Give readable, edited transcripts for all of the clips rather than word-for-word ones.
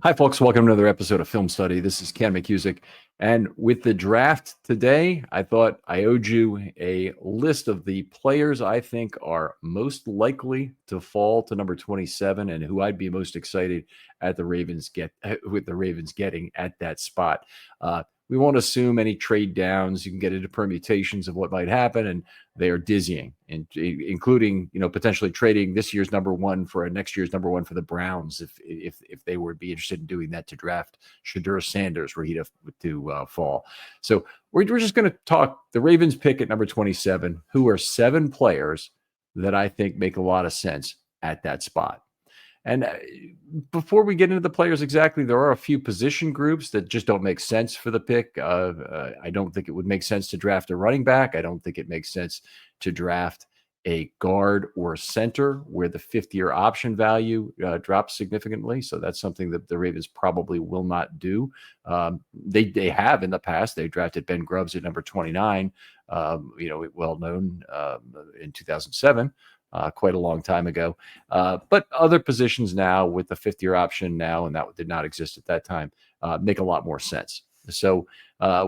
Hi, folks. Welcome to another episode of Film Study. This is Ken McCusick. And with the draft today, I thought I owed you a list of the players I think are most likely to fall to number 27 and who I'd be most excited at the Ravens with the Ravens getting at that spot. We won't assume any trade downs. You can get into permutations of what might happen, and they are dizzying, including potentially trading this year's number one for a next year's number one for the Browns if they would be interested in doing that to draft Shedeur Sanders were he to fall. So we're just going to talk the Ravens pick at number 27, who are 7 players that I think make a lot of sense at that spot. And before we get into the players exactly, there are a few position groups that just don't make sense for the pick. I don't think it would make sense to draft a running back. I don't think it makes sense to draft a guard or center where the fifth-year option value drops significantly. So that's something that the Ravens probably will not do. They have in the past. They drafted Ben Grubbs at number 29, well known in 2007. Quite a long time ago. But other positions now with the fifth-year option now, and that did not exist at that time, make a lot more sense. So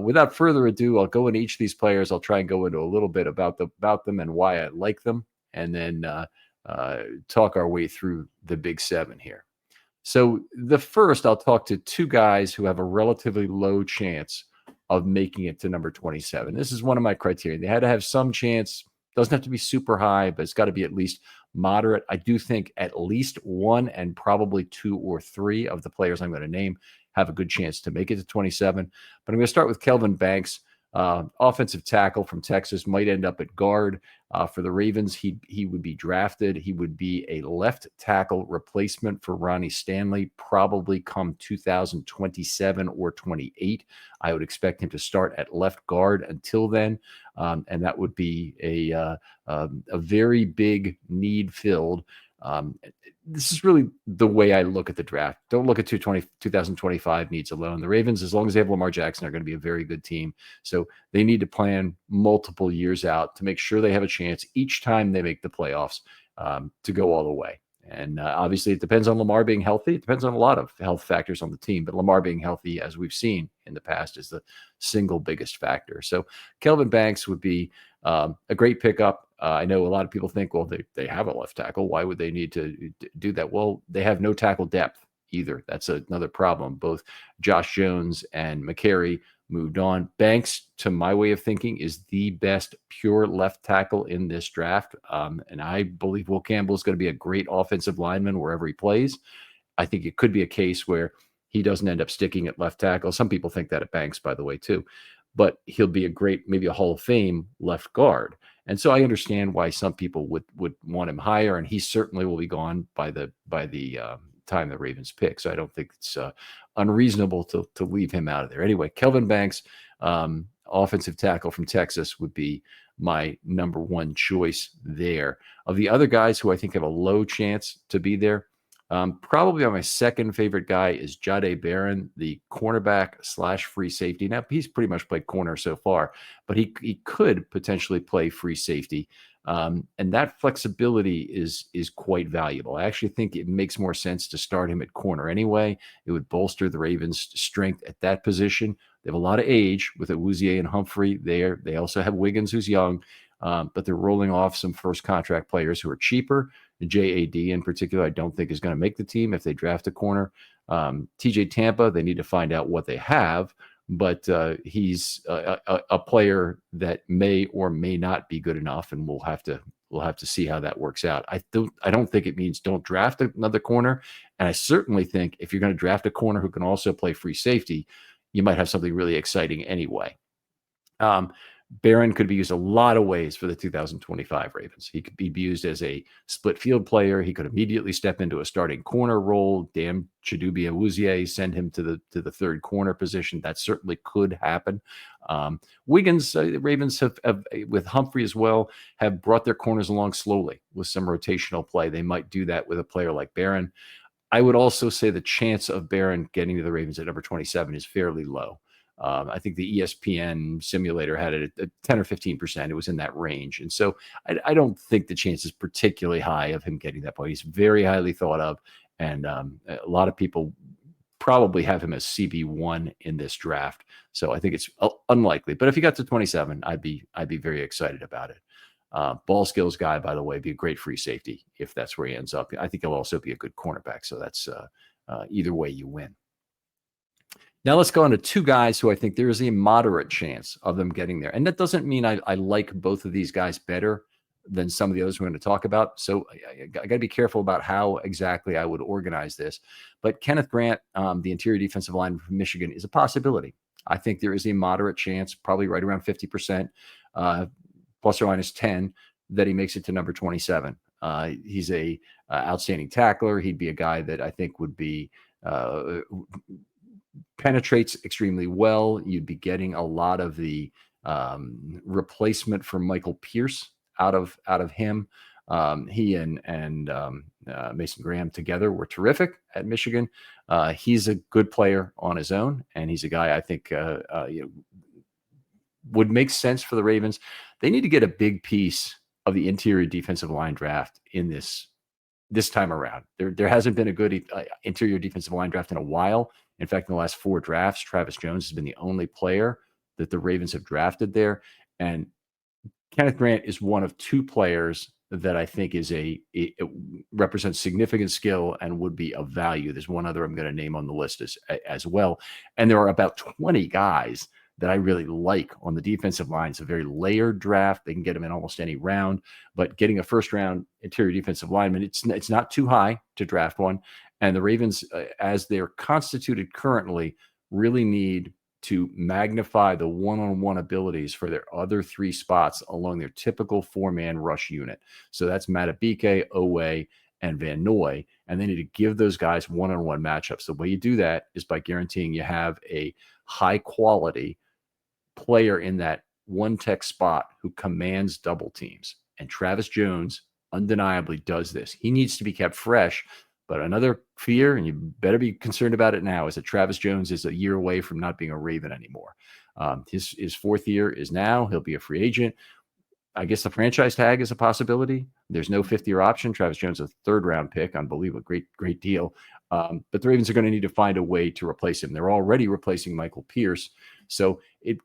without further ado, I'll go into each of these players. I'll try and go into a little bit about them and why I like them, and then talk our way through the big 7 here. So the first, I'll talk to 2 guys who have a relatively low chance of making it to number 27. This is one of my criteria. They had to have some chance. Doesn't have to be super high, but it's got to be at least moderate. I do think at least 1 and probably 2 or 3 of the players I'm going to name have a good chance to make it to 27. But I'm going to start with Kelvin Banks, offensive tackle from Texas, might end up at guard. For the Ravens, he would be drafted. He would be a left tackle replacement for Ronnie Stanley, probably come 2027 or 28. I would expect him to start at left guard until then, and that would be a very big need filled. This is really the way I look at the draft. Don't look at 2025 needs alone. The Ravens, as long as they have Lamar Jackson, are going to be a very good team. So they need to plan multiple years out to make sure they have a chance each time they make the playoffs to go all the way. And obviously, it depends on Lamar being healthy. It depends on a lot of health factors on the team. But Lamar being healthy, as we've seen in the past, is the single biggest factor. So Kelvin Banks would be a great pickup. I know a lot of people think, well, they have a left tackle. Why would they need to do that? Well, they have no tackle depth either. That's another problem. Both Josh Jones and McCary moved on. Banks, to my way of thinking, is the best pure left tackle in this draft. And I believe Will Campbell is going to be a great offensive lineman wherever he plays. I think it could be a case where he doesn't end up sticking at left tackle. Some people think that at Banks, by the way, too. But he'll be a great, maybe a Hall of Fame left guard. And so I understand why some people would want him higher, and he certainly will be gone by the time the Ravens pick. So I don't think it's unreasonable to leave him out of there. Anyway, Kelvin Banks, offensive tackle from Texas, would be my number 1 choice there. Of the other guys who I think have a low chance to be there, probably my second favorite guy is Jahdae Barron, the cornerback / free safety. Now, he's pretty much played corner so far, but he could potentially play free safety. And that flexibility is quite valuable. I actually think it makes more sense to start him at corner anyway. It would bolster the Ravens' strength at that position. They have a lot of age with Awuzie and Humphrey there. They also have Wiggins, who's young, but they're rolling off some first contract players who are cheaper. JAD in particular, I don't think is going to make the team if they draft a corner. TJ Tampa, they need to find out what they have, but he's a player that may or may not be good enough, and we'll have to see how that works out. I don't think it means don't draft another corner, and I certainly think if you're going to draft a corner who can also play free safety, you might have something really exciting anyway. Barron could be used a lot of ways for the 2025 Ravens. He could be used as a split field player. He could immediately step into a starting corner role. Damn Chidobe Awuzie, send him to the third corner position. That certainly could happen. Wiggins, the Ravens have, with Humphrey as well, have brought their corners along slowly with some rotational play. They might do that with a player like Barron. I would also say the chance of Barron getting to the Ravens at number 27 is fairly low. I think the ESPN simulator had it at 10 or 15%. It was in that range. And so I don't think the chance is particularly high of him getting that point. He's very highly thought of. And a lot of people probably have him as CB1 in this draft. So I think it's unlikely. But if he got to 27, I'd be very excited about it. Ball skills guy, by the way, be a great free safety if that's where he ends up. I think he'll also be a good cornerback. So that's either way you win. Now let's go on to two guys who I think there is a moderate chance of them getting there. And that doesn't mean I like both of these guys better than some of the others we're going to talk about. So I got to be careful about how exactly I would organize this. But Kenneth Grant, the interior defensive lineman from Michigan, is a possibility. I think there is a moderate chance, probably right around 50%, plus or minus 10, that he makes it to number 27. He's a outstanding tackler. He'd be a guy that I think would be penetrates extremely well. You'd be getting a lot of the replacement for Michael Pierce out of him. He and Mason Graham together were terrific at Michigan. He's a good player on his own, and he's a guy I think would make sense for the Ravens. They need to get a big piece of the interior defensive line draft in this time around. There hasn't been a good interior defensive line draft in a while. In fact, in the last 4 drafts, Travis Jones has been the only player that the Ravens have drafted there. And Kenneth Grant is one of 2 players that I think is it represents significant skill and would be of value. There's one other I'm going to name on the list as well. And there are about 20 guys that I really like on the defensive line. It's a very layered draft. They can get them in almost any round, but getting a first-round interior defensive lineman, it's not too high to draft one. And the Ravens, as they're constituted currently, really need to magnify the one-on-one abilities for their other 3 spots along their typical 4-man rush unit. So that's Matabike, Owe, and Van Noy, and they need to give those guys one-on-one matchups. The way you do that is by guaranteeing you have a high-quality player in that one-tech spot who commands double teams. And Travis Jones undeniably does this. He needs to be kept fresh. But another fear, and you better be concerned about it now, is that Travis Jones is a year away from not being a Raven anymore. His 4th year is now. He'll be a free agent. I guess the franchise tag is a possibility. There's no 5th-year option. Travis Jones is a 3rd-round pick. Unbelievable. Great deal. But the Ravens are going to need to find a way to replace him. They're already replacing Michael Pierce. So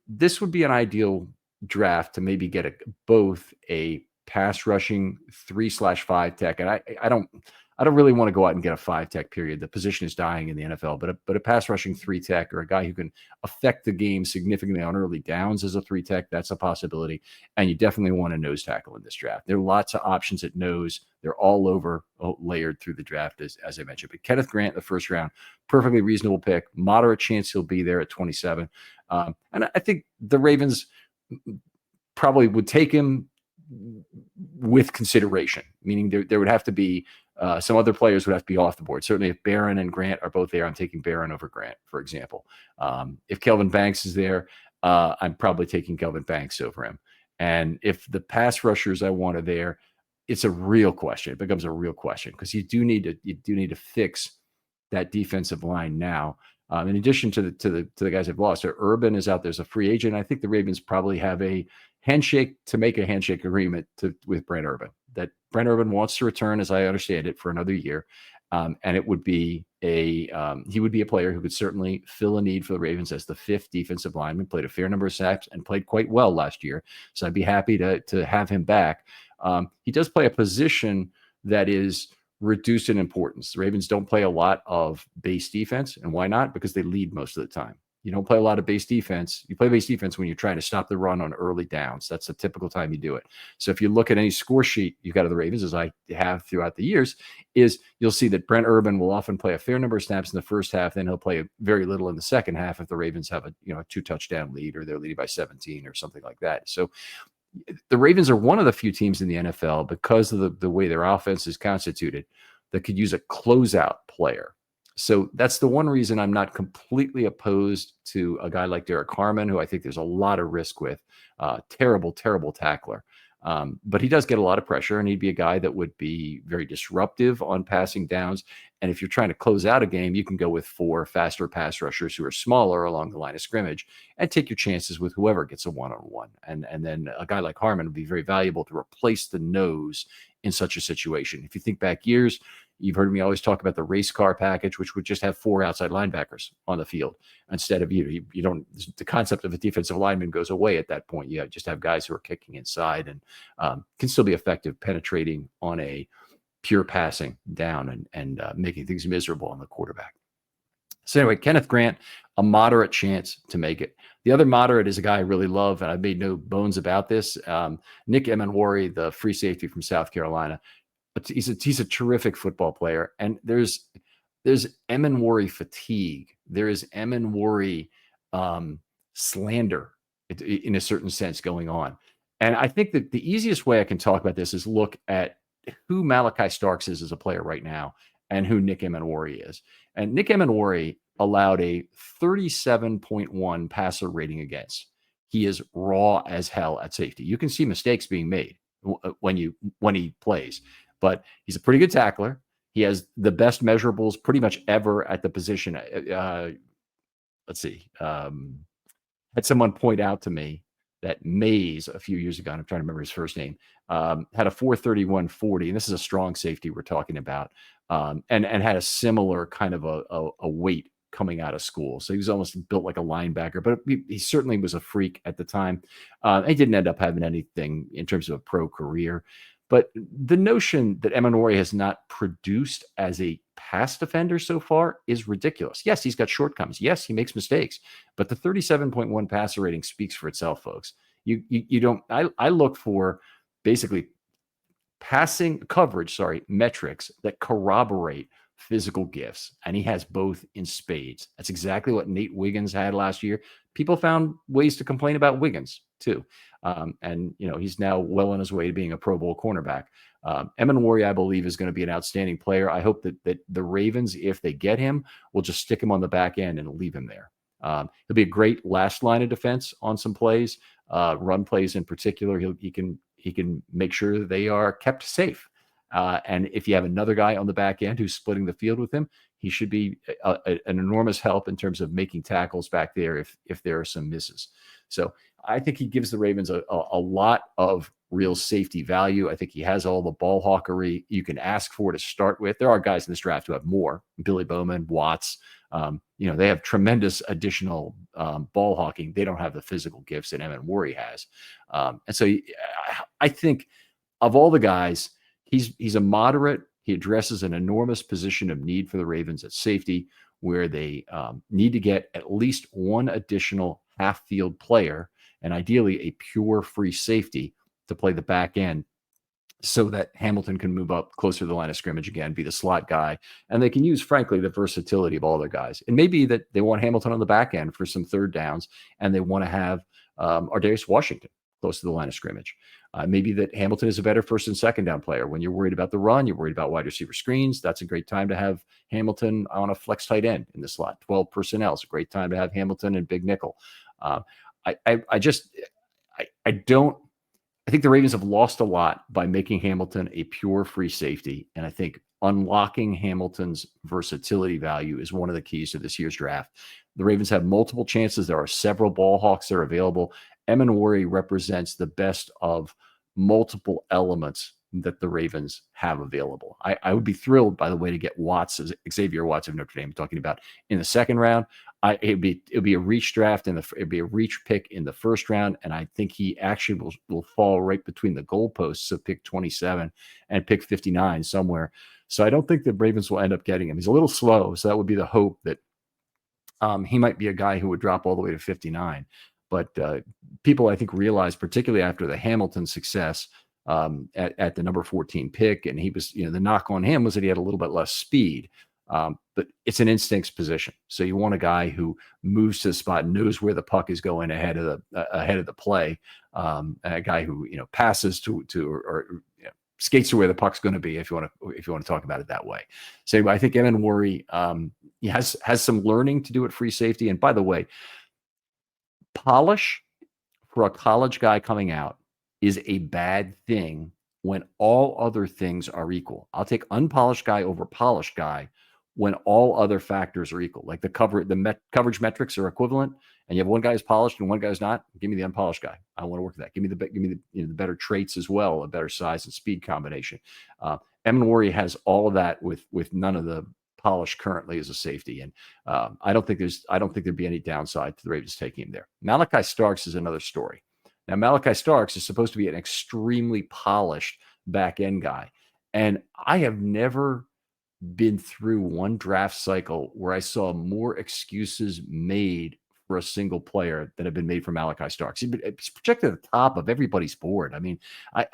this would be an ideal draft to maybe get both a pass rushing 3/5 tech. And I don't really want to go out and get a 5-tech period. The position is dying in the NFL, but a pass rushing 3-tech or a guy who can affect the game significantly on early downs as a 3-tech, that's a possibility. And you definitely want a nose tackle in this draft. There are lots of options at nose. They're all over layered through the draft, as I mentioned. But Kenneth Grant, the 1st round, perfectly reasonable pick. Moderate chance he'll be there at 27. And I think the Ravens probably would take him with consideration, meaning there would have to be some other players would have to be off the board. Certainly if Barron and Grant are both there, I'm taking Barron over Grant, for example. If Kelvin Banks is there, I'm probably taking Kelvin Banks over him. And if the pass rushers I want are there, it's a real question. It becomes a real question because you do need to fix that defensive line now. In addition to the guys I've lost, Urban is out there as a free agent. I think the Ravens probably have a handshake agreement with Brent Urban, that Brent Urban wants to return, as I understand it, for another year. And it would be he would be a player who could certainly fill a need for the Ravens as the 5th defensive lineman, played a fair number of sacks and played quite well last year. So I'd be happy to have him back. He does play a position that is reduced in importance. The Ravens don't play a lot of base defense. And why not? Because they lead most of the time. You don't play a lot of base defense. You play base defense when you're trying to stop the run on early downs. That's the typical time you do it. So if you look at any score sheet you've got of the Ravens, as I have throughout the years, you'll see that Brent Urban will often play a fair number of snaps in the first half. Then he'll play very little in the second half if the Ravens have a 2-touchdown lead or they're leading by 17 or something like that. So the Ravens are one of the few teams in the NFL, because of the way their offense is constituted, that could use a closeout player. So that's the one reason I'm not completely opposed to a guy like Derek Harmon, who I think there's a lot of risk with. Terrible tackler. But he does get a lot of pressure, and he'd be a guy that would be very disruptive on passing downs. And if you're trying to close out a game, you can go with 4 faster pass rushers who are smaller along the line of scrimmage and take your chances with whoever gets a one-on-one. And then a guy like Harmon would be very valuable to replace the nose in such a situation. If you think back years, You've heard me always talk about the race car package, which would just have 4 outside linebackers on the field instead of you don't. The concept of a defensive lineman goes away at that point. You just have guys who are kicking inside and can still be effective penetrating on a pure passing down and making things miserable on the quarterback. So anyway, Kenneth Grant, a moderate chance to make it. The other moderate is a guy I really love, and I've made no bones about this. Nick Emenwari, the free safety from South Carolina. But he's a terrific football player, and there's Emenwari fatigue. There is Emenwari slander in a certain sense going on. And I think that the easiest way I can talk about this is look at who Malachi Starks is as a player right now and who Nick Emenwari is. And Nick Emenwari allowed a 37.1 passer rating against. He is raw as hell at safety. You can see mistakes being made when he plays, but he's a pretty good tackler. He has the best measurables pretty much ever at the position. Let's see. Had someone point out to me that Mays a few years ago, and I'm trying to remember his first name, had a 4.31.40, and this is a strong safety we're talking about, and had a similar kind of a weight coming out of school. So he was almost built like a linebacker, but he certainly was a freak at the time. He didn't end up having anything in terms of a pro career. But the notion that Emenwari has not produced as a pass defender so far is ridiculous. Yes, he's got shortcomings. Yes, he makes mistakes. But the 37.1 passer rating speaks for itself, folks. You don't. I look for basically passing coverage, metrics that corroborate physical gifts, and he has both in spades. That's exactly what Nate Wiggins had last year. People found ways to complain about Wiggins too. And he's now well on his way to being a Pro Bowl cornerback. Emenwari, I believe, is going to be an outstanding player. I hope that the Ravens, if they get him, will just stick him on the back end and leave him there. He'll be a great last line of defense on some plays, run plays in particular. He can make sure that they are kept safe. And if you have another guy on the back end who's splitting the field with him, he should be an enormous help in terms of making tackles back there if there are some misses. So I think he gives the Ravens a lot of real safety value. I think he has all the ball hawkery you can ask for to start with. There are guys in this draft who have more. Billy Bowman, Watts. They have tremendous additional ball hawking. They don't have the physical gifts that Emenwari has. And so I think of all the guys, he's a moderate. He addresses an enormous position of need for the Ravens at safety, where they need to get at least one additional half-field player, and ideally a pure free safety to play the back end, so that Hamilton can move up closer to the line of scrimmage again, be the slot guy, and they can use, frankly, the versatility of all their guys. And maybe that they want Hamilton on the back end for some third downs, and they want to have Ardarius Washington close to the line of scrimmage. Maybe that Hamilton is a better first and second down player. When you're worried about the run, you're worried about wide receiver screens, that's a great time to have Hamilton on a flex tight end in the slot. 12 personnel is a great time to have Hamilton and big nickel. I think the Ravens have lost a lot by making Hamilton a pure free safety. And I think unlocking Hamilton's versatility value is one of the keys to this year's draft. The Ravens have multiple chances. There are several ball hawks that are available. Emenwari represents the best of multiple elements that the Ravens have available. I would be thrilled, by the way, to get Xavier Watts of Notre Dame, talking about in the second round. It'd be a reach draft, and it'd be a reach pick in the first round, and I think he actually will fall right between the goalposts of pick 27 and pick 59 somewhere. So I don't think the Ravens will end up getting him. He's a little slow, so that would be the hope that he might be a guy who would drop all the way to 59. But people, I think, realize, particularly after the Hamilton success at the number 14 pick, and he was, the knock on him was that he had a little bit less speed. But it's an instincts position. So you want a guy who moves to the spot, knows where the puck is going ahead of the play, a guy who passes to or skates to where the puck's going to be, if you want to talk about it that way. So I think Emenwari he has some learning to do at free safety. And by the way, polish for a college guy coming out is a bad thing when all other things are equal. I'll take unpolished guy over polished guy when all other factors are equal. Like the coverage metrics are equivalent, and you have one guy who's polished and one guy who's not. Give me the unpolished guy. I want to work with that. Give me the better traits as well, a better size and speed combination. Emmanwori has all of that with none of the polish currently as a safety, and I don't think there'd be any downside to the Ravens taking him there. Malaki Starks is another story. Now, Malaki Starks is supposed to be an extremely polished back end guy, and I have never been through one draft cycle where I saw more excuses made for a single player that have been made for Malaki Starks. It's projected at the top of everybody's board. I mean, I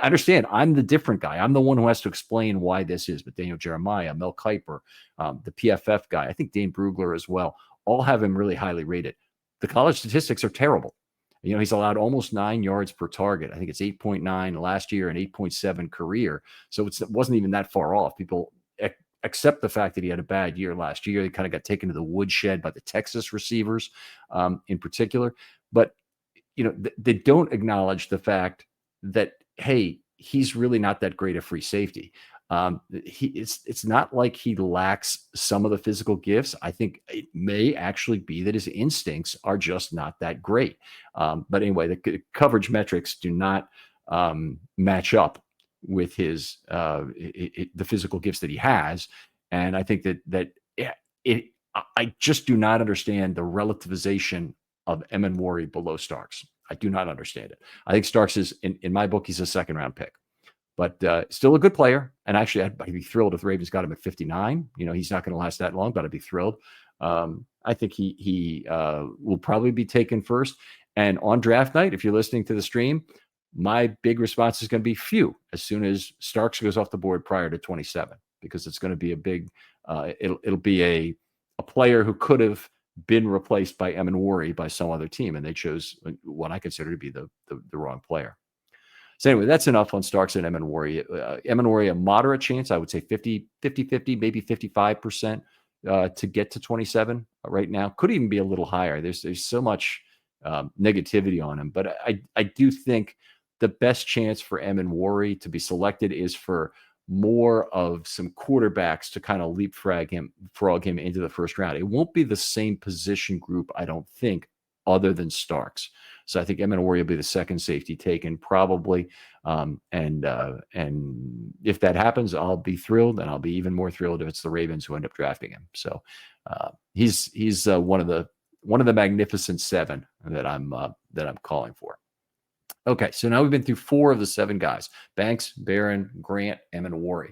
understand I'm the different guy. I'm the one who has to explain why this is. But Daniel Jeremiah, Mel Kiper, the PFF guy, I think Dane Brugler as well, all have him really highly rated. The college statistics are terrible. He's allowed almost 9 yards per target. I think it's 8.9 last year and 8.7 career. So it wasn't even that far off. People accept the fact that he had a bad year last year. He kind of got taken to the woodshed by the Texas receivers in particular. But, they don't acknowledge the fact that, hey, he's really not that great a free safety. It's not like he lacks some of the physical gifts. I think it may actually be that his instincts are just not that great. But anyway, the coverage metrics do not match up with his the physical gifts that he has, and I think I just do not understand the relativization of Emmanwori below Starks. I do not understand it. I think Starks is in my book, he's a second round pick, but still a good player. And actually, I'd be thrilled if the Ravens got him at 59. He's not going to last that long, but I'd be thrilled. I think he will probably be taken first. And on draft night, if you're listening to the stream, my big response is going to be phew as soon as Starks goes off the board prior to 27, because it's going to be a big, it'll be a player who could have been replaced by Emmanwori by some other team, and they chose what I consider to be the wrong player. So anyway, that's enough on Starks and Emmanwori. Emmanwori, a moderate chance, I would say 50, maybe 55% to get to 27 right now. Could even be a little higher. There's so much negativity on him, but I do think the best chance for Emmanwori to be selected is for more of some quarterbacks to kind of frog him into the first round. It won't be the same position group, I don't think, other than Starks. So I think Emmanwori will be the second safety taken probably. And if that happens, I'll be thrilled, and I'll be even more thrilled if it's the Ravens who end up drafting him. So he's one of the magnificent seven that I'm calling for. Okay, so now we've been through 4 of the 7 guys: Banks, Barron, Grant, Emmanwori.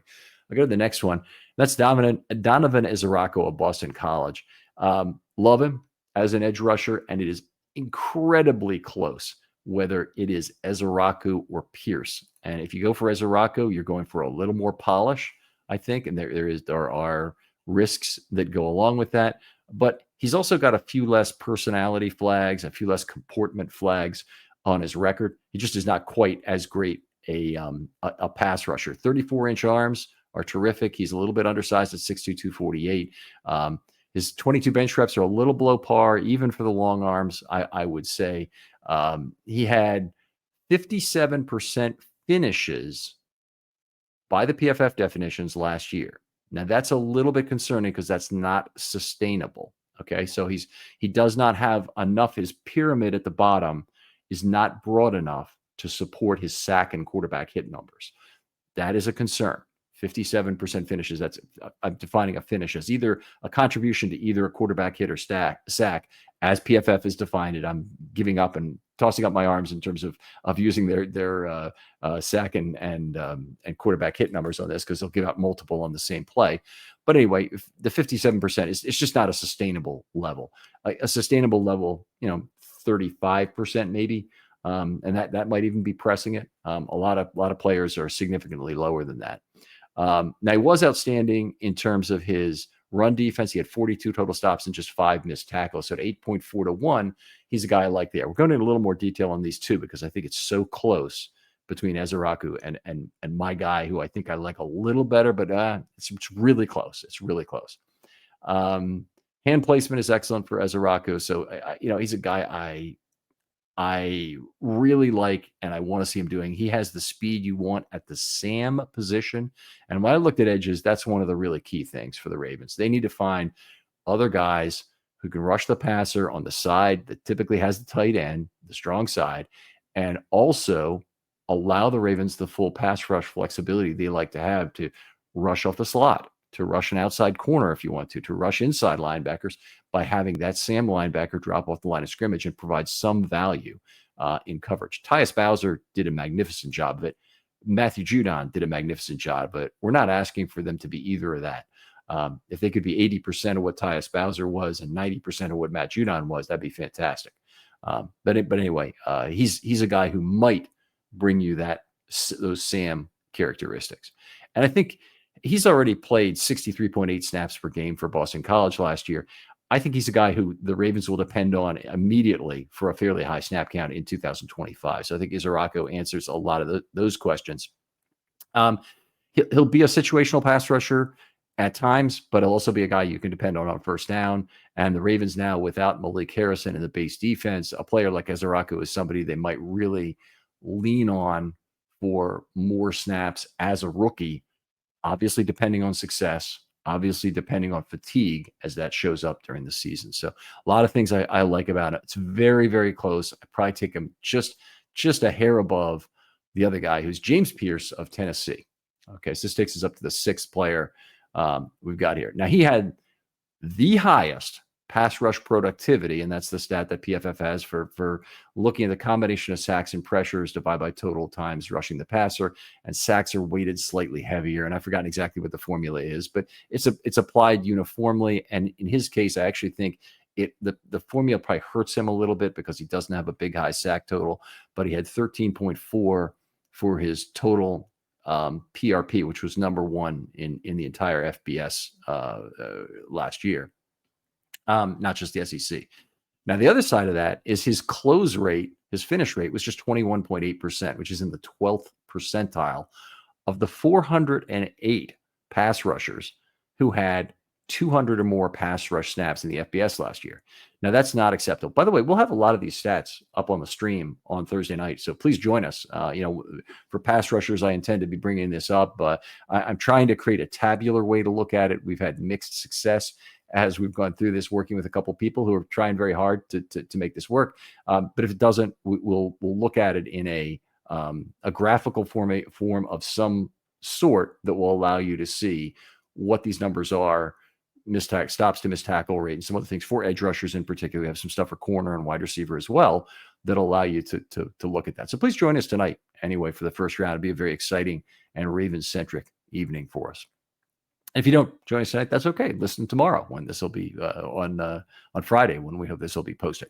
I'll go to the next one. That's Donovan Ezeiruaku of Boston College. Love him as an edge rusher, and it is incredibly close whether it is Ezeiruaku or Pierce. And if you go for Ezeiruaku, you're going for a little more polish, I think, and there are risks that go along with that. But he's also got a few less personality flags, a few less comportment flags on his record. He just is not quite as great a pass rusher. 34-inch arms are terrific. He's a little bit undersized at 6'2", 248. His 22 bench reps are a little below par, even for the long arms, I would say. He had 57% finishes by the PFF definitions last year. Now, that's a little bit concerning because that's not sustainable. Okay, so he does not have enough. His pyramid at the bottom is not broad enough to support his sack and quarterback hit numbers. That is a concern. 57% finishes. That's I'm defining a finish as either a contribution to either a quarterback hit or sack, as PFF has defined it. I'm giving up and tossing up my arms in terms of using their sack and quarterback hit numbers on this, because they'll give out multiple on the same play. But anyway, the 57% it's just not a sustainable level. A sustainable level, 35% maybe. And that might even be pressing it. A lot of players are significantly lower than that. Now, he was outstanding in terms of his run defense. He had 42 total stops and just 5 missed tackles. So at 8.4 to 1, he's a guy I like there. We're going into a little more detail on these two because I think it's so close between Ezeiruaku and my guy, who I think I like a little better, but it's really close. It's really close. Hand placement is excellent for Ezeiruaku. So, he's a guy I really like, and I want to see him doing. He has the speed you want at the Sam position. And when I looked at edges, that's one of the really key things for the Ravens. They need to find other guys who can rush the passer on the side that typically has the tight end, the strong side, and also allow the Ravens the full pass rush flexibility they like to have to rush off the slot, to rush an outside corner if you want to rush inside linebackers by having that Sam linebacker drop off the line of scrimmage and provide some value in coverage. Tyus Bowser did a magnificent job of it. Matthew Judon did a magnificent job, but we're not asking for them to be either of that. If they could be 80% of what Tyus Bowser was and 90% of what Matt Judon was, that'd be fantastic. But anyway, he's a guy who might bring you those Sam characteristics. And I think he's already played 63.8 snaps per game for Boston College last year. I think he's a guy who the Ravens will depend on immediately for a fairly high snap count in 2025. So I think Isarako answers a lot of those questions. He'll be a situational pass rusher at times, but he'll also be a guy you can depend on first down. And the Ravens now, without Malik Harrison in the base defense, a player like Isarako is somebody they might really lean on for more snaps as a rookie, obviously depending on success, obviously depending on fatigue as that shows up during the season. So a lot of things I like about it. It's very, very close. I probably take him just a hair above the other guy, who's James Pierce of Tennessee. Okay, so this takes us up to the sixth player we've got here. Now, he had the highest pass rush productivity, and that's the stat that PFF has for looking at the combination of sacks and pressures divided by total times rushing the passer, and sacks are weighted slightly heavier. And I've forgotten exactly what the formula is, but it's applied uniformly. And in his case, I actually think the formula probably hurts him a little bit because he doesn't have a big high sack total, but he had 13.4 for his total PRP, which was number one in the entire FBS last year, not just the SEC. Now, the other side of that is his close rate, his finish rate was just 21.8%, which is in the 12th percentile of the 408 pass rushers who had 200 or more pass rush snaps in the FBS last year. Now, that's not acceptable. By the way, we'll have a lot of these stats up on the stream on Thursday night, so please join us. For pass rushers, I intend to be bringing this up. I'm trying to create a tabular way to look at it. We've had mixed success as we've gone through this, working with a couple of people who are trying very hard to make this work. But if it doesn't, we'll look at it in a graphical form of some sort that will allow you to see what these numbers are. Stops to missed tackle rate, and some other things for edge rushers in particular. We have some stuff for corner and wide receiver as well that'll allow you to look at that. So please join us tonight anyway for the first round. It'll be a very exciting and Ravens-centric evening for us. If you don't join us tonight, that's okay. Listen tomorrow when this will be on Friday, when we hope this will be posted.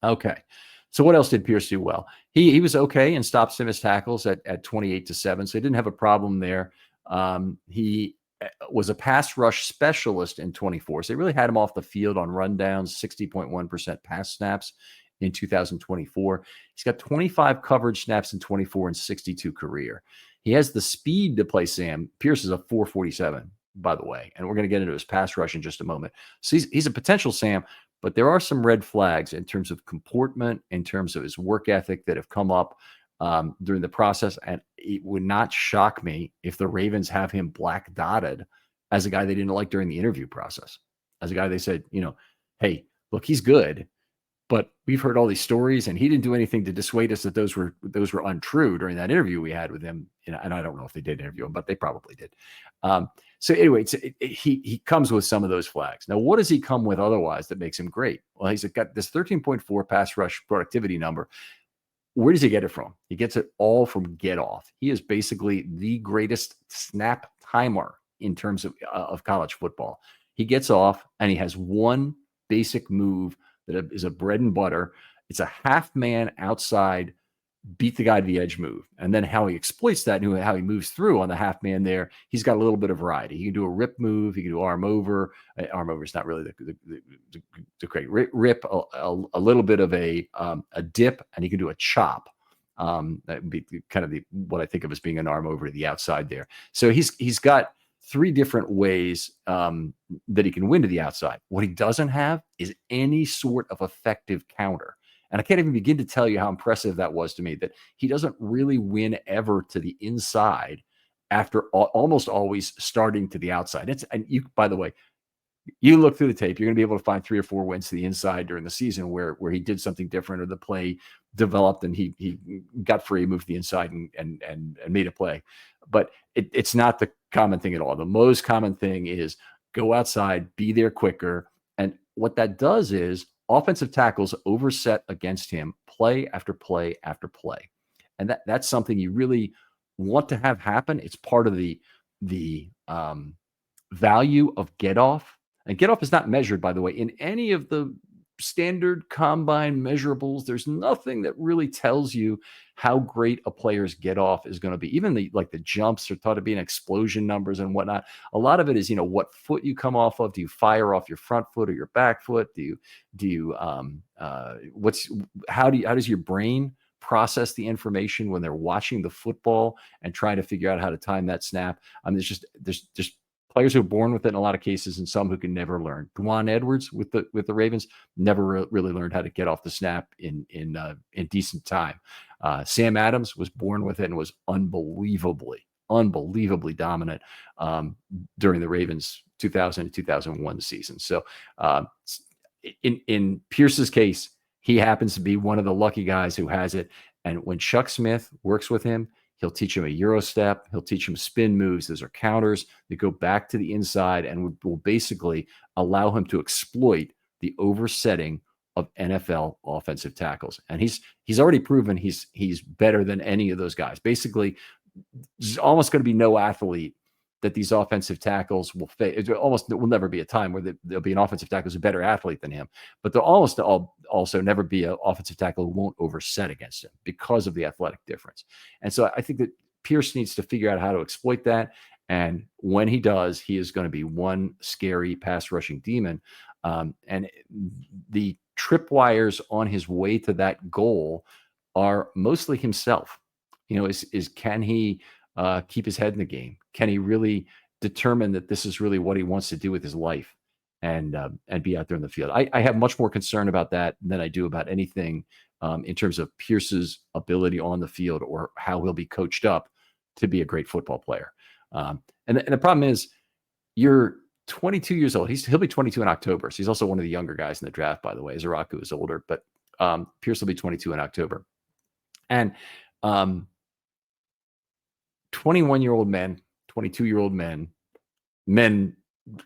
Okay. So what else did Pierce do well? He was okay in stops to missed tackles at 28-7, so he didn't have a problem there. He was a pass rush specialist in 24. So they really had him off the field on rundowns, 60.1% pass snaps in 2024. He's got 25 coverage snaps in 24 and 62 career. He has the speed to play Sam. Pierce is a 4.47, by the way, and we're going to get into his pass rush in just a moment. So he's a potential Sam, but there are some red flags in terms of comportment, in terms of his work ethic that have come up during the process. And it would not shock me if the Ravens have him black dotted as a guy they didn't like during the interview process, as a guy they said, hey, look, he's good, but we've heard all these stories and he didn't do anything to dissuade us that those were untrue during that interview we had with him. And I don't know if they did interview him, but they probably did. So anyway, he comes with some of those flags. Now, what does he come with otherwise that makes him great? Well, he's got this 13.4 pass rush productivity number. Where does he get it from? He gets it all from Get Off. He is basically the greatest snap timer in terms of college football. He gets off and he has one basic move that is a bread and butter. It's a half man outside, beat the guy to the edge move. And then how he exploits that and how he moves through on the half man there, he's got a little bit of variety. He can do a rip move. He can do arm over. Arm over is not really the great rip, a little bit of a dip, and he can do a chop. That would be kind of what I think of as being an arm over to the outside there. So he's got three different ways that he can win to the outside. What he doesn't have is any sort of effective counter. And I can't even begin to tell you how impressive that was to me, that he doesn't really win ever to the inside after almost always starting to the outside. And you, by the way, you look through the tape, you're going to be able to find 3 or 4 wins to the inside during the season where he did something different, or the play developed and he got free, moved to the inside and made a play. But it's not the common thing at all. The most common thing is go outside, be there quicker. And what that does is offensive tackles overset against him play after play after play. And that's something you really want to have happen. It's part of the value of get off. And get off is not measured, by the way, in any of the standard combine measurables. There's nothing that really tells you how great a player's get off is going to be. Even the jumps are thought to be in explosion numbers and whatnot. A lot of it is, what foot you come off of. Do you fire off your front foot or your back foot? How does your brain process the information when they're watching the football and trying to figure out how to time that snap? There's players who are born with it in a lot of cases, and some who can never learn. Dwan Edwards with the Ravens never really learned how to get off the snap in decent time. Sam Adams was born with it and was unbelievably dominant during the Ravens 2000 to 2001 season. So in Pierce's case, he happens to be one of the lucky guys who has it. And when Chuck Smith works with him, he'll teach him a Euro step. He'll teach him spin moves. Those are counters that go back to the inside and will basically allow him to exploit the oversetting of NFL offensive tackles. And he's already proven he's better than any of those guys. Basically, there's almost going to be no athlete that these offensive tackles will face. There will never be a time where there'll be an offensive tackle who's a better athlete than him, but there'll almost also never be an offensive tackle who won't overset against him because of the athletic difference. And so I think that Pierce needs to figure out how to exploit that. And when he does, he is going to be one scary pass rushing demon. And the tripwires on his way to that goal are mostly himself. Can he keep his head in the game? Can he really determine that this is really what he wants to do with his life and be out there in the field? I have much more concern about that than I do about anything in terms of Pierce's ability on the field or how he'll be coached up to be a great football player. And the problem is, you're 22 years old. He'll be 22 in October. So he's also one of the younger guys in the draft, by the way. Zaraku is older, but Pierce will be 22 in October. And 21-year-old men, 22-year-old men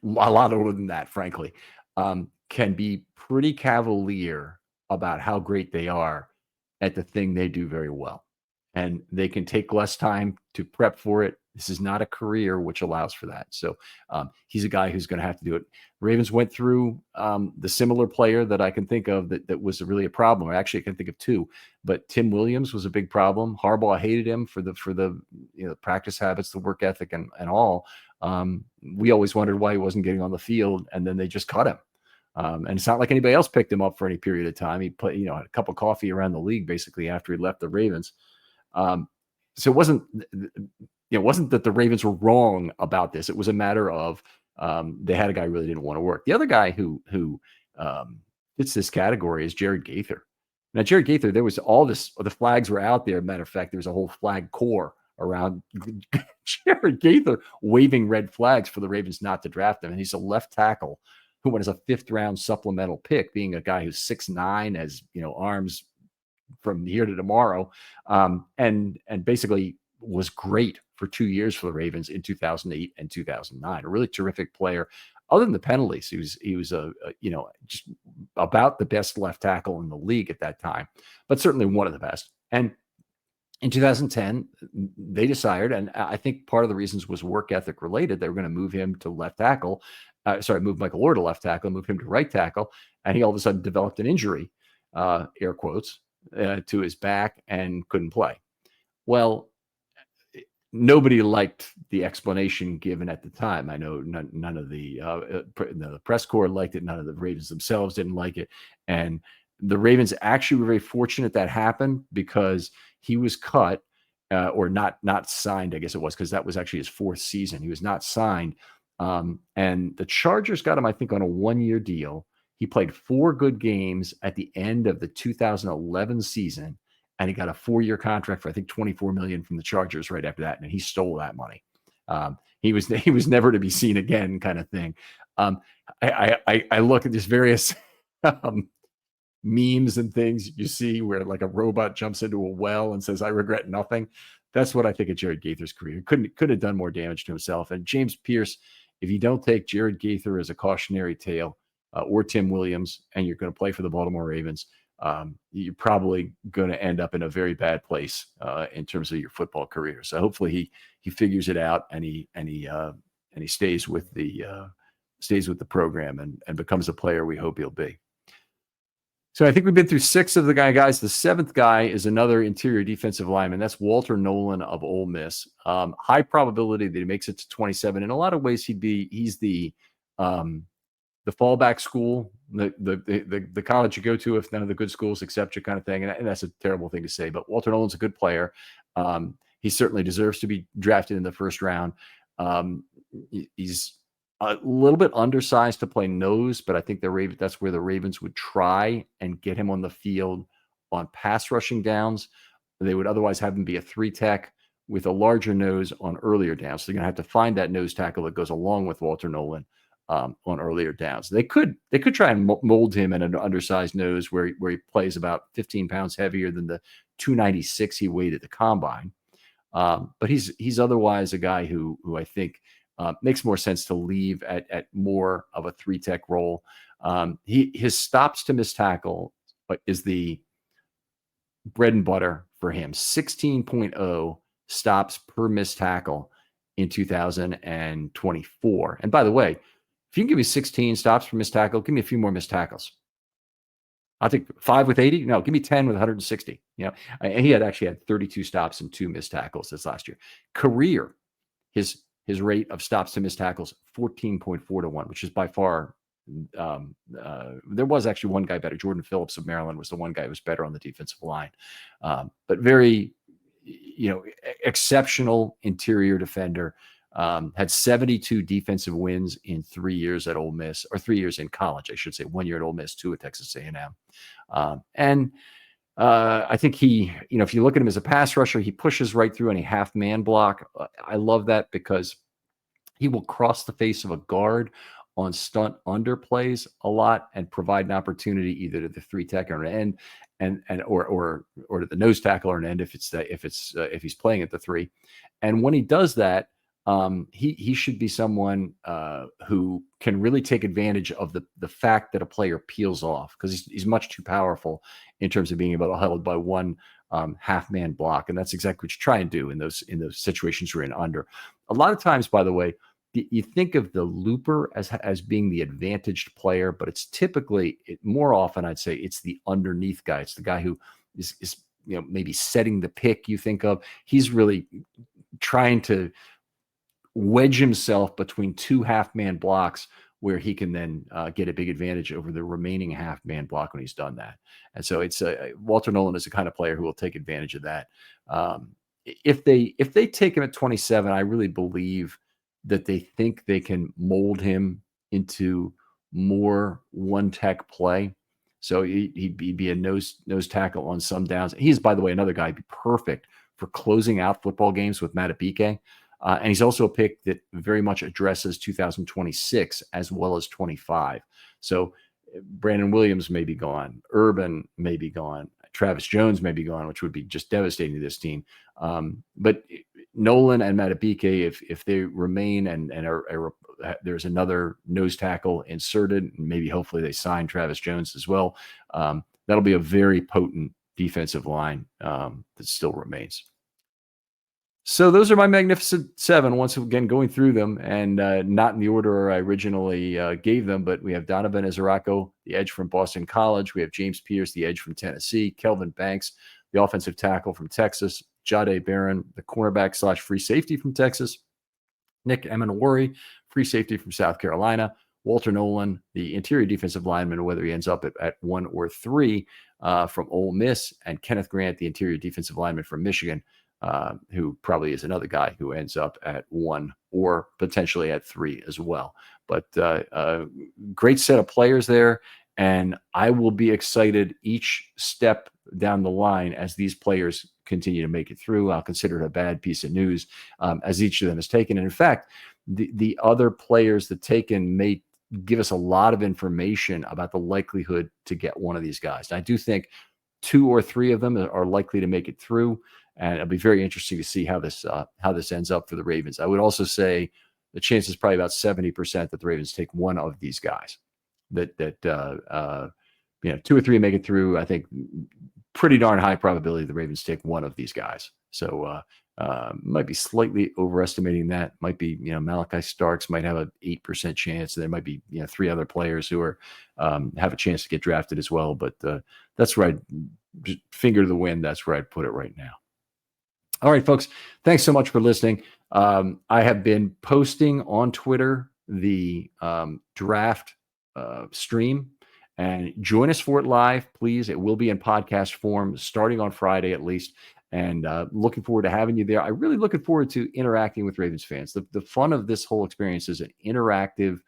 a lot older than that, frankly, can be pretty cavalier about how great they are at the thing they do very well. And they can take less time to prep for it. This is not a career which allows for that. So he's a guy who's going to have to do it. Ravens went through the similar player that I can think of that was really a problem. Actually, I can think of two, but Tim Williams was a big problem. Harbaugh hated him for the practice habits, the work ethic, and all. We always wondered why he wasn't getting on the field, and then they just cut him. And it's not like anybody else picked him up for any period of time. He played, had a cup of coffee around the league basically after he left the Ravens. So it wasn't that the Ravens were wrong about this. It was a matter of they had a guy who really didn't want to work. The other guy who fits this category is Jared Gaither. Now, Jared Gaither, there was all this, the flags were out there. Matter of fact, there was a whole flag corps around Jared Gaither waving red flags for the Ravens not to draft him. And he's a left tackle who went as a 5th round supplemental pick, being a guy who's 6'9", has arms from here to tomorrow, and basically was great for 2 years for the Ravens in 2008 and 2009. A really terrific player. Other than the penalties, he was just about the best left tackle in the league at that time, but certainly one of the best. And in 2010, they decided, and I think part of the reasons was work ethic related, they were going to move him to left tackle. Move Michael Orr to left tackle, move him to right tackle, and he all of a sudden developed an injury, air quotes, to his back and couldn't play. Well, nobody liked the explanation given at the time. I know none of the press corps liked it. None of the Ravens themselves didn't like it. And the Ravens actually were very fortunate that happened, because he was cut or not signed, I guess it was, because that was actually his 4th season. He was not signed. And the Chargers got him, I think, on a 1-year deal. He played 4 good games at the end of the 2011 season, and he got a 4-year contract for, I think, $24 million from the Chargers right after that, and he stole that money. He was never to be seen again, kind of thing. I look at these various memes and things you see where like a robot jumps into a well and says, "I regret nothing." That's what I think of Jared Gaither's career. Could have done more damage to himself. And James Pierce, if you don't take Jared Gaither as a cautionary tale, or Tim Williams, and you're going to play for the Baltimore Ravens, you're probably going to end up in a very bad place in terms of your football career. So hopefully he figures it out, and he stays with the program and becomes a player we hope he'll be. So I think we've been through 6 of the guys. The 7th guy is another interior defensive lineman. That's Walter Nolen of Ole Miss. High probability that he makes it to 27. In a lot of ways, he's the fallback school, the college you go to if none of the good schools accept you, kind of thing. And that's a terrible thing to say, but Walter Nolen's a good player. He certainly deserves to be drafted in the first round. He's a little bit undersized to play nose, but I think that's where the Ravens would try and get him on the field on pass rushing downs. They would otherwise have him be a 3-tech with a larger nose on earlier downs. So they're going to have to find that nose tackle that goes along with Walter Nolen on earlier downs. They could try and mold him in an undersized nose where he plays about 15 pounds heavier than the 296 he weighed at the combine. But he's otherwise a guy who I think makes more sense to leave at more of a 3-tech role. His stops to miss tackle is the bread and butter for him. 16.0 stops per missed tackle in 2024. And by the way, if you can give me 16 stops per missed tackle, give me a few more missed tackles. I think 5 with 80. No, give me 10 with 160. And he actually had 32 stops and 2 missed tackles this last year. Career, his rate of stops to missed tackles, 14.4 to 1, which is by far. There was actually one guy better. Jordan Phillips of Maryland was the one guy who was better on the defensive line, but very, exceptional interior defender. Had 72 defensive wins in 3 years at Ole Miss, or 3 years in college, I should say. 1 year at Ole Miss, 2 at Texas A&M. And I think if you look at him as a pass rusher, he pushes right through any half man block. I love that because he will cross the face of a guard on stunt underplays a lot and provide an opportunity either to the 3-tech or an end, or to the nose tackle or an end if he's playing at the 3. And when he does that, he should be someone who can really take advantage of the fact that a player peels off, because he's much too powerful in terms of being able to hold by one half man block, and that's exactly what you try and do in those situations you're in under. A lot of times, by the way, you think of the looper as being the advantaged player, but it's typically more often I'd say it's the underneath guy. It's the guy who is maybe setting the pick. You think of he's really trying to wedge himself between 2 half-man blocks where he can then get a big advantage over the remaining half-man block when he's done that. And so it's Walter Nolen is the kind of player who will take advantage of that. If they take him at 27, I really believe that they think they can mold him into more 1-tech play. So he'd be a nose tackle on some downs. He's, by the way, another guy who'd be perfect for closing out football games with Matabike. And he's also a pick that very much addresses 2026 as well as 25. So Brandon Williams may be gone. Urban may be gone. Travis Jones may be gone, which would be just devastating to this team. But Nolen and Matabike, if they remain and there's another nose tackle inserted, and maybe hopefully they sign Travis Jones as well, that'll be a very potent defensive line that still remains. So those are my Magnificent Seven. Once again, going through them, and not in the order I originally gave them, but we have Donovan Ezerako, the edge from Boston College. We have James Pierce, the edge from Tennessee. Kelvin Banks, the offensive tackle from Texas. Jahdae Barron, the cornerback / free safety from Texas. Nick Emanwari, free safety from South Carolina. Walter Nolen, the interior defensive lineman, whether he ends up at 1 or 3 from Ole Miss. And Kenneth Grant, the interior defensive lineman from Michigan, who probably is another guy who ends up at 1 or potentially at 3 as well. But great set of players there. And I will be excited each step down the line as these players continue to make it through. I'll consider it a bad piece of news as each of them is taken. And in fact, the other players that taken may give us a lot of information about the likelihood to get one of these guys. And I do think 2 or 3 of them are likely to make it through, and it'll be very interesting to see how this ends up for the Ravens. I would also say the chance is probably about 70% that the Ravens take one of these guys. That 2 or 3 make it through. I think pretty darn high probability the Ravens take one of these guys. So might be slightly overestimating that. Might be, Malachi Starks might have an 8% chance. There might be, 3 other players who are have a chance to get drafted as well. But that's where I'd finger to the wind. That's where I'd put it right now. All right, folks. Thanks so much for listening. I have been posting on Twitter the draft stream, and join us for it live, please. It will be in podcast form starting on Friday at least. And looking forward to having you there. I'm really looking forward to interacting with Ravens fans. The fun of this whole experience is an interactive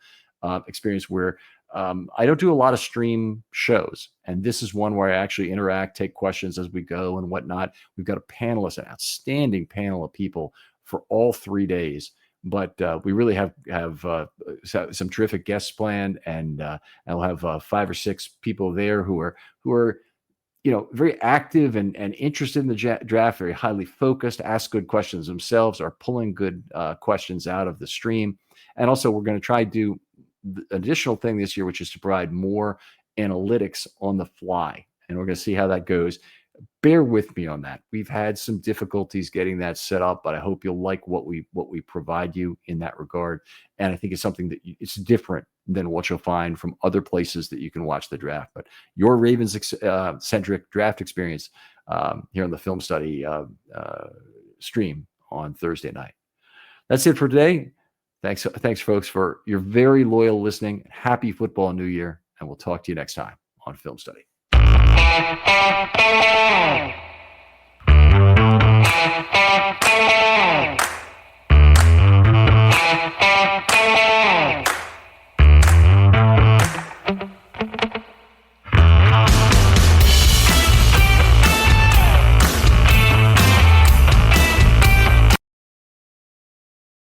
experience where I don't do a lot of stream shows. And this is one where I actually interact, take questions as we go and whatnot. We've got an outstanding panel of people for all 3 days. But we really have some terrific guests planned, and I'll have 5 or 6 people there who are very active and interested in the draft, very highly focused, ask good questions themselves, are pulling good questions out of the stream. And also, we're going to try to do the additional thing this year, which is to provide more analytics on the fly, and we're going to see how that goes. Bear with me on that. We've had some difficulties getting that set up, but I hope you'll like what we provide you in that regard. And I think it's something that it's different than what you'll find from other places that you can watch the draft. But your Ravens centric draft experience here on the Film Study stream on Thursday night. That's it for today. Thanks, folks, for your very loyal listening. Happy football New Year, and we'll talk to you next time on Film Study.